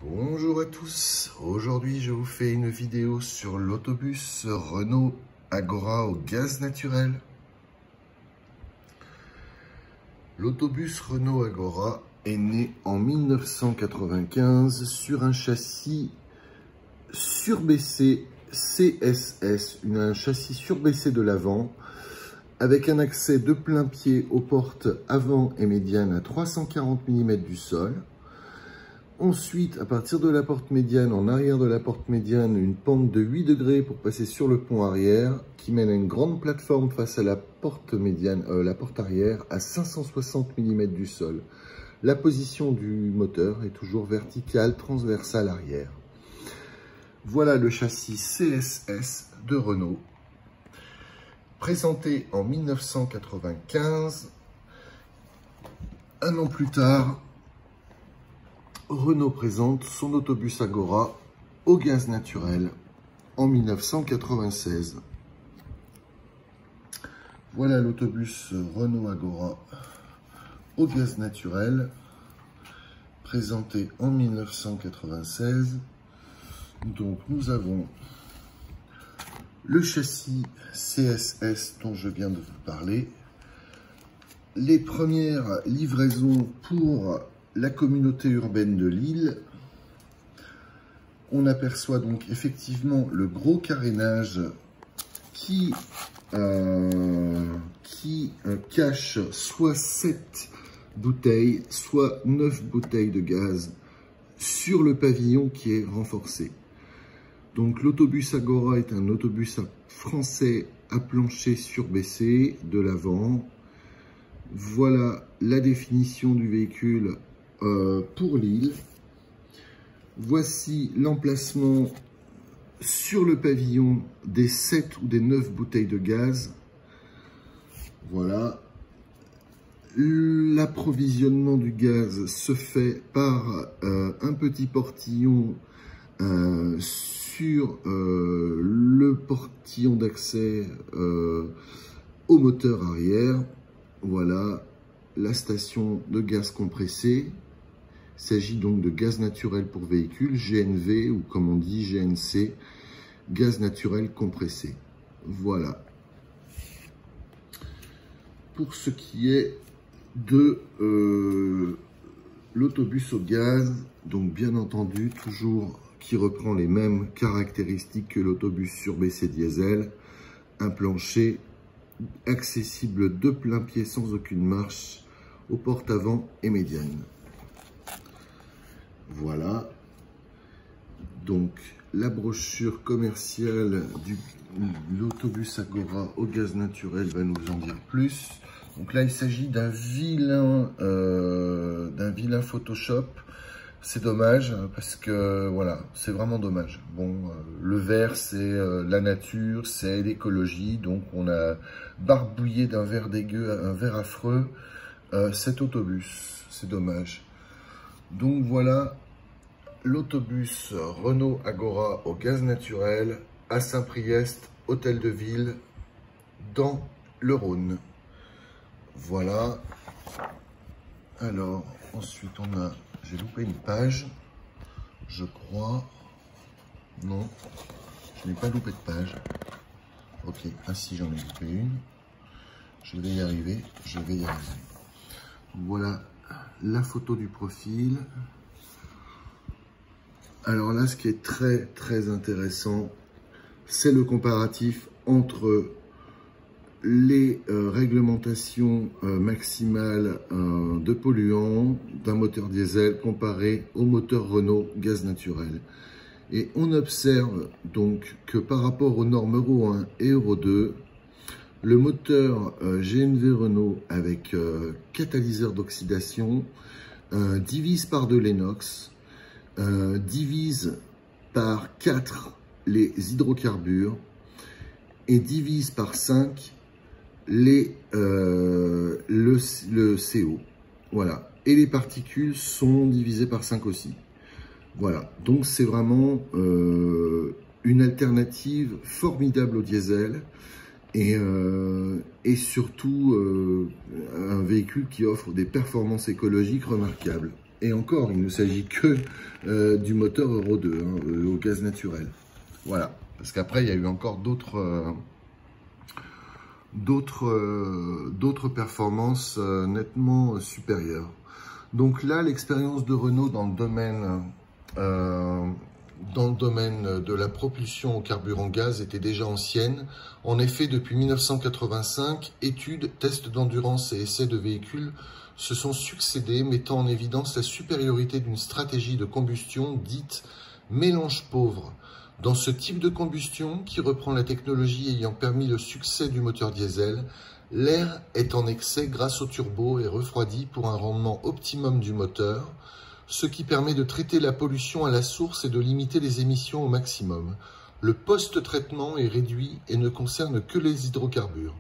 Bonjour à tous, aujourd'hui je vous fais une vidéo sur l'autobus Renault Agora au gaz naturel. L'autobus Renault Agora est né en 1995 sur un châssis surbaissé CSS, un châssis surbaissé de l'avant, avec un accès de plein pied aux portes avant et médiane à 340 mm du sol. Ensuite, à partir de la porte médiane, en arrière de la porte médiane, une pente de 8 degrés pour passer sur le pont arrière, qui mène à une grande plateforme face à la porte médiane, la porte arrière, à 560 mm du sol. La position du moteur est toujours verticale, transversale arrière. Voilà le châssis CSS de Renault, présenté en 1995. Un an plus tard, Renault présente son autobus Agora au gaz naturel en 1996. Voilà l'autobus Renault Agora au gaz naturel, présenté en 1996. Donc nous avons le châssis CSS dont je viens de vous parler, les premières livraisons pour la communauté urbaine de Lille. On aperçoit donc effectivement le gros carénage qui cache soit 7 bouteilles, soit 9 bouteilles de gaz sur le pavillon qui est renforcé. Donc l'autobus Agora est un autobus français à plancher surbaissé de l'avant. Voilà la définition du véhicule pour Lille. Voici l'emplacement sur le pavillon des 7 ou des 9 bouteilles de gaz. Voilà. L'approvisionnement du gaz se fait par un petit portillon sur le portillon d'accès au moteur arrière. Voilà la station de gaz compressé. Il s'agit donc de gaz naturel pour véhicule, GNV ou comme on dit GNC, gaz naturel compressé. Voilà. Pour ce qui est de l'autobus au gaz, donc bien entendu, toujours qui reprend les mêmes caractéristiques que l'autobus surbaissé diesel, un plancher accessible de plein pied sans aucune marche aux portes avant et médiane. Voilà, donc la brochure commerciale de l'autobus Agora au gaz naturel va nous en dire plus. Donc là, il s'agit d'un vilain Photoshop. C'est dommage parce que voilà, c'est vraiment dommage. Bon, le vert, c'est la nature, c'est l'écologie. Donc on a barbouillé d'un vert dégueu, un vert affreux, cet autobus. C'est dommage. Donc voilà l'autobus Renault Agora au gaz naturel à Saint-Priest, hôtel de ville, dans le Rhône. Voilà. Alors, ensuite on a... J'ai loupé une page, je crois. Non, je n'ai pas loupé de page. Ok, ah si, j'en ai loupé une. Je vais y arriver, Voilà la photo du profil. Alors là, ce qui est très très intéressant, c'est le comparatif entre les réglementations maximales de polluants d'un moteur diesel comparé au moteur Renault gaz naturel. Et on observe donc que par rapport aux normes Euro 1 et Euro 2, le moteur GNV Renault avec catalyseur d'oxydation divise par 2 l'inox, divise par 4 les hydrocarbures et divise par 5 le CO. Voilà. Et les particules sont divisées par 5 aussi. Voilà. Donc c'est vraiment une alternative formidable au diesel et surtout un véhicule qui offre des performances écologiques remarquables. Et encore, il ne s'agit que du moteur Euro 2, hein, au gaz naturel. Voilà, parce qu'après, il y a eu encore d'autres performances nettement supérieures. Donc là, l'expérience de Renault dans le domaine de la propulsion au carburant gaz était déjà ancienne. En effet, depuis 1985, études, tests d'endurance et essais de véhicules se sont succédés, mettant en évidence la supériorité d'une stratégie de combustion dite mélange pauvre. Dans ce type de combustion, qui reprend la technologie ayant permis le succès du moteur diesel, l'air est en excès grâce au turbo et refroidi pour un rendement optimum du moteur, ce qui permet de traiter la pollution à la source et de limiter les émissions au maximum. Le post-traitement est réduit et ne concerne que les hydrocarbures.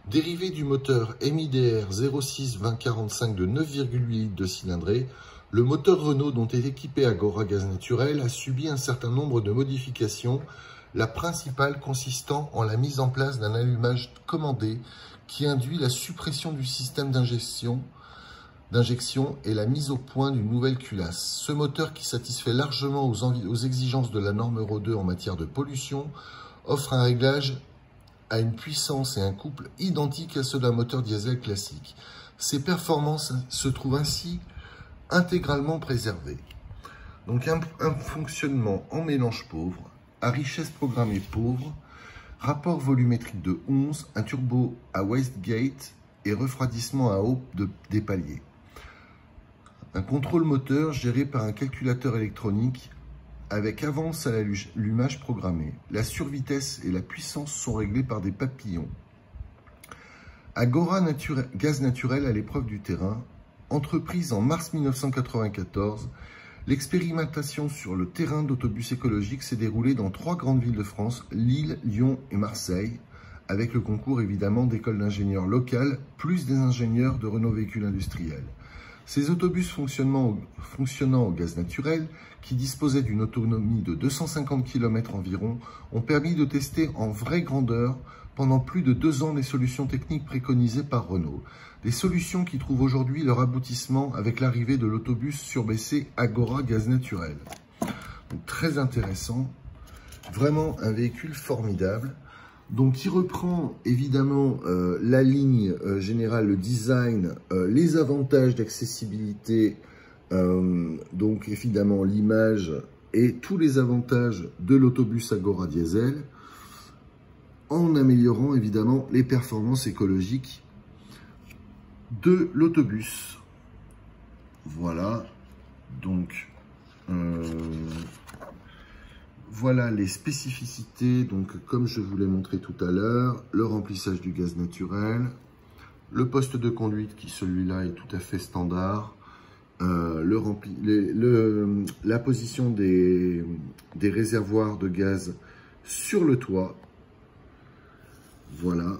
Dérivé du moteur MIDR 06 2045 de 9,8 litres de cylindrée, le moteur Renault dont est équipé Agora Gaz Naturel a subi un certain nombre de modifications, la principale consistant en la mise en place d'un allumage commandé qui induit la suppression du système d'injection et la mise au point d'une nouvelle culasse. Ce moteur, qui satisfait largement aux exigences de la norme Euro 2 en matière de pollution, offre un réglage à une puissance et un couple identiques à ceux d'un moteur diesel classique. Ses performances se trouvent ainsi intégralement préservées. Donc un fonctionnement en mélange pauvre, à richesse programmée pauvre, rapport volumétrique de 11, un turbo à wastegate et refroidissement à eau des paliers. Un contrôle moteur géré par un calculateur électronique avec avance à l'allumage programmé. La survitesse et la puissance sont réglées par des papillons. Agora Gaz Naturel à l'épreuve du terrain. Entreprise en mars 1994, l'expérimentation sur le terrain d'autobus écologiques s'est déroulée dans 3 grandes villes de France, Lille, Lyon et Marseille, avec le concours évidemment d'écoles d'ingénieurs locales, plus des ingénieurs de Renault Véhicules Industriels. Ces autobus fonctionnant au gaz naturel, qui disposaient d'une autonomie de 250 km environ, ont permis de tester en vraie grandeur pendant plus de 2 ans les solutions techniques préconisées par Renault. Des solutions qui trouvent aujourd'hui leur aboutissement avec l'arrivée de l'autobus surbaissé Agora Gaz Naturel. Donc, très intéressant, vraiment un véhicule formidable. Donc, qui reprend évidemment la ligne générale, le design, les avantages d'accessibilité, donc évidemment l'image et tous les avantages de l'autobus Agora Diesel, en améliorant évidemment les performances écologiques de l'autobus. Voilà, donc voilà les spécificités, donc comme je vous l'ai montré tout à l'heure, le remplissage du gaz naturel, le poste de conduite qui celui-là est tout à fait standard, la position des réservoirs de gaz sur le toit, voilà.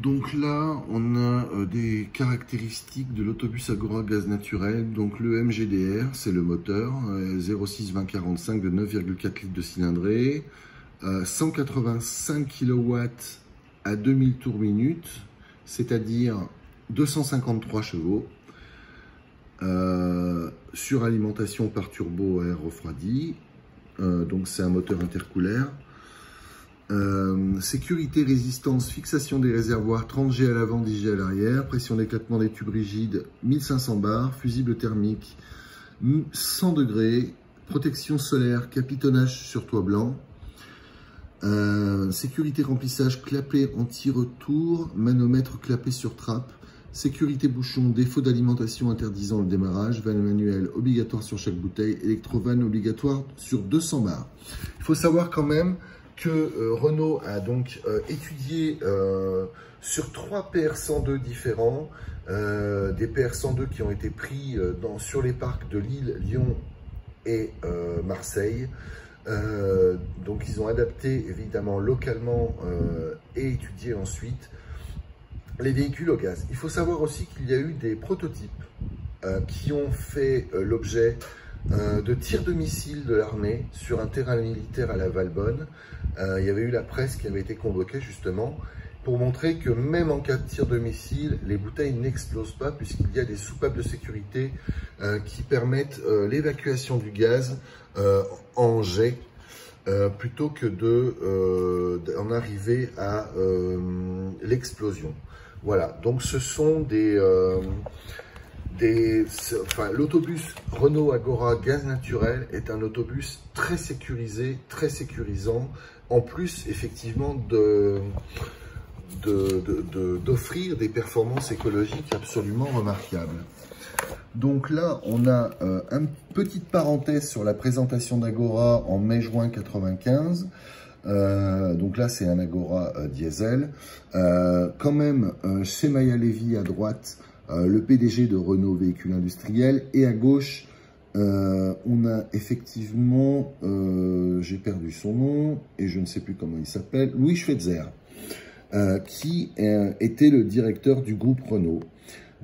Donc là, on a des caractéristiques de l'autobus Agora Gaz Naturel. Donc le MGDR, c'est le moteur, 06 2045 de 9,4 litres de cylindrée, 185 kW à 2000 tours minute, c'est-à-dire 253 chevaux, suralimentation par turbo à air refroidi, donc c'est un moteur intercooler. Sécurité, résistance, fixation des réservoirs, 30 G à l'avant, 10 G à l'arrière, pression d'éclatement des tubes rigides, 1500 bars, fusible thermique, 100 degrés, protection solaire, capitonnage sur toit blanc, sécurité remplissage, clapet anti-retour, manomètre clapet sur trappe, sécurité bouchon, défaut d'alimentation interdisant le démarrage, vanne manuelle obligatoire sur chaque bouteille, électrovanne obligatoire sur 200 bars. Il faut savoir quand même que Renault a donc étudié sur 3 PR102 différents, des PR102 qui ont été pris sur les parcs de Lille, Lyon et Marseille. Donc ils ont adapté évidemment localement et étudié ensuite les véhicules au gaz. Il faut savoir aussi qu'il y a eu des prototypes qui ont fait l'objet de tirs de missiles de l'armée sur un terrain militaire à la Valbonne. Il y avait eu la presse qui avait été convoquée justement, pour montrer que même en cas de tir de missile, les bouteilles n'explosent pas puisqu'il y a des soupapes de sécurité qui permettent l'évacuation du gaz en jet plutôt que d'en arriver à l'explosion. Voilà, donc ce sont l'autobus Renault Agora gaz naturel est un autobus très sécurisé, très sécurisant, en plus effectivement d'offrir des performances écologiques absolument remarquables. Donc là, on a une petite parenthèse sur la présentation d'Agora en mai-juin 95. Donc là, c'est un Agora diesel. Quand même, chez Maya Levy à droite, le PDG de Renault Véhicules Industriels, et à gauche, on a effectivement, j'ai perdu son nom et je ne sais plus comment il s'appelle, Louis Schweitzer, qui était le directeur du groupe Renault.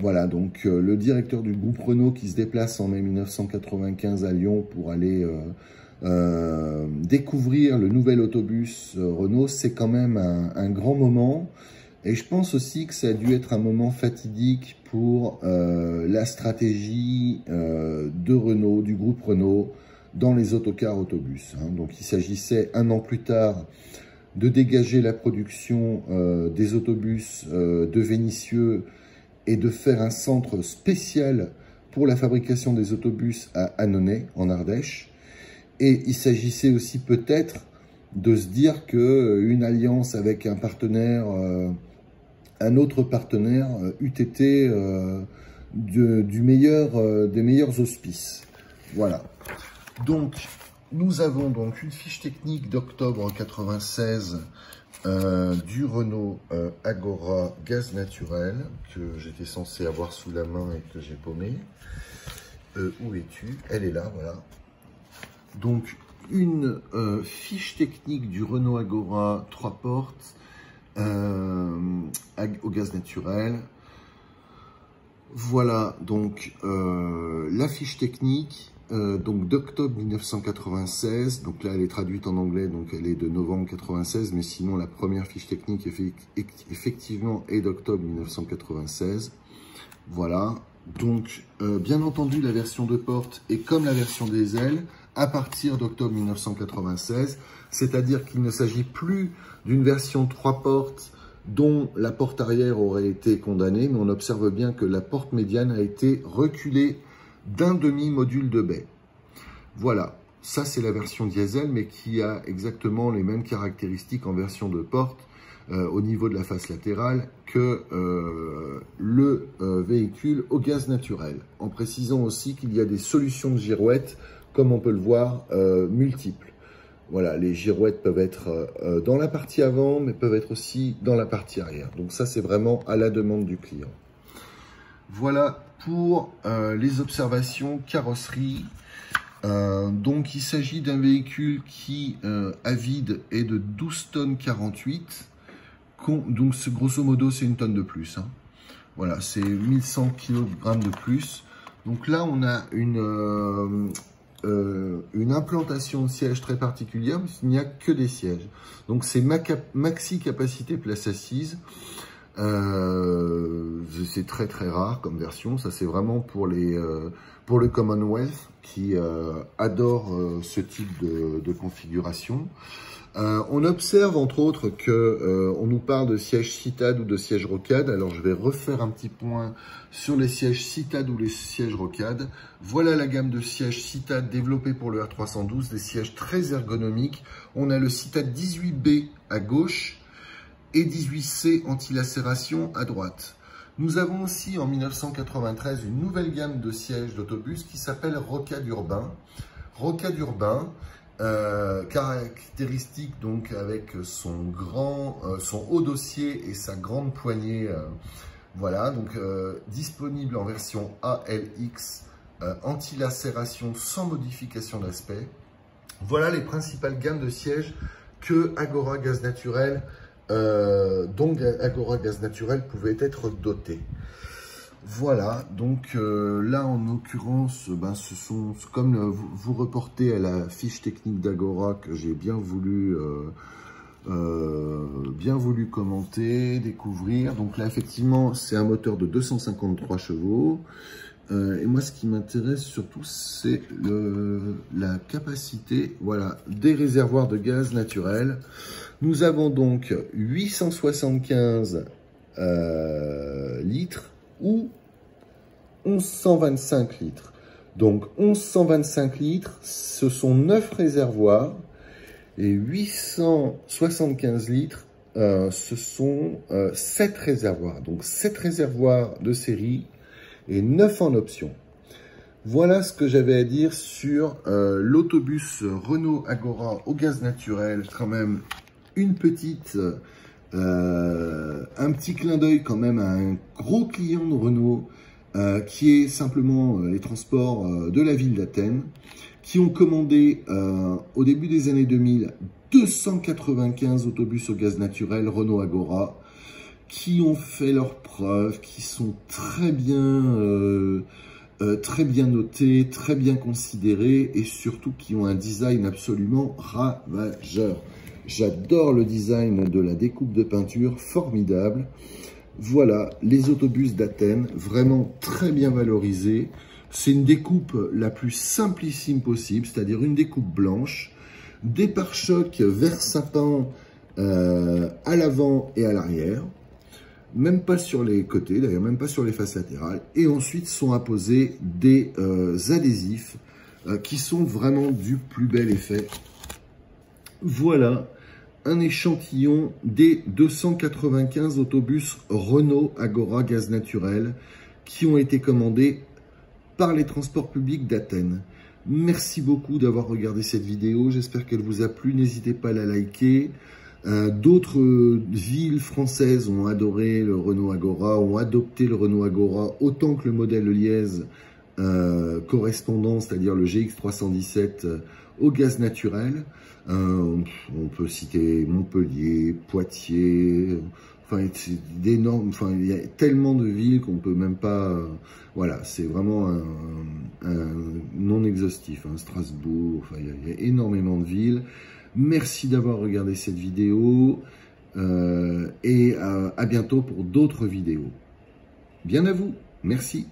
Voilà, donc le directeur du groupe Renault qui se déplace en mai 1995 à Lyon pour aller découvrir le nouvel autobus Renault, c'est quand même un grand moment. Et je pense aussi que ça a dû être un moment fatidique pour la stratégie de Renault, du groupe Renault, dans les autocars autobus. Hein. Donc il s'agissait un an plus tard de dégager la production des autobus de Vénissieux et de faire un centre spécial pour la fabrication des autobus à Annonay, en Ardèche. Et il s'agissait aussi peut-être de se dire qu'une alliance avec un partenaire, un autre partenaire, eût été des meilleurs auspices. Voilà. Donc, nous avons donc une fiche technique d'octobre 96 du Renault Agora gaz naturel que j'étais censé avoir sous la main et que j'ai paumé. Où es-tu? Elle est là, voilà. Donc, une fiche technique du Renault Agora 3 portes au gaz naturel. Voilà donc la fiche technique donc d'octobre 1996. Donc là, elle est traduite en anglais, donc elle est de novembre 96, mais sinon la première fiche technique effectivement est d'octobre 1996. Voilà. Donc, bien entendu, la version de porte est comme la version diesel à partir d'octobre 1996, c'est-à-dire qu'il ne s'agit plus d'une version 3 portes dont la porte arrière aurait été condamnée, mais on observe bien que la porte médiane a été reculée d'un demi-module de baie. Voilà, ça c'est la version diesel, mais qui a exactement les mêmes caractéristiques en version de porte au niveau de la face latérale que le véhicule au gaz naturel, en précisant aussi qu'il y a des solutions de girouettes, comme on peut le voir, multiples. Voilà, les girouettes peuvent être dans la partie avant, mais peuvent être aussi dans la partie arrière. Donc ça, c'est vraiment à la demande du client. Voilà pour les observations carrosserie. Donc il s'agit d'un véhicule qui, à vide, est de 12 tonnes 48. Donc grosso modo, c'est une tonne de plus. Hein. Voilà, c'est 1100 kg de plus. Donc là, on a une implantation de siège très particulière, puisqu'il n'y a que des sièges. Donc c'est maxi capacité place assise. C'est très très rare comme version. Ça c'est vraiment pour le Commonwealth qui adore ce type de configuration. On observe entre autres que on nous parle de siège Citad ou de siège Rocade. Alors je vais refaire un petit point sur les sièges Citad ou les sièges Rocade. Voilà la gamme de sièges Citad développés pour le R312, des sièges très ergonomiques. On a le Citad 18B à gauche et 18C anti-lacération à droite. Nous avons aussi en 1993 une nouvelle gamme de sièges d'autobus qui s'appelle Rocade Urbain. Rocade Urbain, caractéristique donc avec son haut dossier et sa grande poignée. Voilà, donc disponible en version ALX, anti-lacération sans modification d'aspect. Voilà les principales gammes de sièges que Agora Gaz Naturel, Agora Gaz Naturel pouvait être doté. Voilà, donc là en l'occurrence, ce sont, comme vous reportez à la fiche technique d'Agora que j'ai bien voulu bien voulu commenter, découvrir. Donc là, effectivement, c'est un moteur de 253 chevaux. Et moi, ce qui m'intéresse surtout, c'est la capacité, voilà, des réservoirs de gaz naturel. Nous avons donc 875 litres ou 1125 litres. Donc 1125 litres, ce sont 9 réservoirs. Et 875 litres, ce sont 7 réservoirs. Donc 7 réservoirs de série et 9 en option. Voilà ce que j'avais à dire sur l'autobus Renault Agora au gaz naturel. Quand même une petite, un petit clin d'œil quand même à un gros client de Renault qui est simplement les transports de la ville d'Athènes, qui ont commandé au début des années 2000 295 autobus au gaz naturel Renault Agora, qui ont fait leurs preuves, qui sont très bien notés, très bien considérés et surtout qui ont un design absolument ravageur. J'adore le design de la découpe de peinture, formidable. Voilà, les autobus d'Athènes, vraiment très bien valorisés. C'est une découpe la plus simplissime possible, c'est-à-dire une découpe blanche, des pare-chocs vert sapin à l'avant et à l'arrière, même pas sur les côtés, d'ailleurs même pas sur les faces latérales, et ensuite sont apposés des adhésifs qui sont vraiment du plus bel effet. Voilà un échantillon des 295 autobus Renault Agora gaz naturel qui ont été commandés par les transports publics d'Athènes. Merci beaucoup d'avoir regardé cette vidéo, j'espère qu'elle vous a plu, n'hésitez pas à la liker. D'autres villes françaises ont adoré le Renault Agora, ont adopté le Renault Agora autant que le modèle Liège correspondant, c'est-à-dire le GX317 au gaz naturel. On peut citer Montpellier, Poitiers, enfin, d'énormes, enfin, il y a tellement de villes qu'on peut même pas, voilà, c'est vraiment un non exhaustif, hein, Strasbourg, enfin, il y a énormément de villes. Merci d'avoir regardé cette vidéo et à bientôt pour d'autres vidéos. Bien à vous, merci.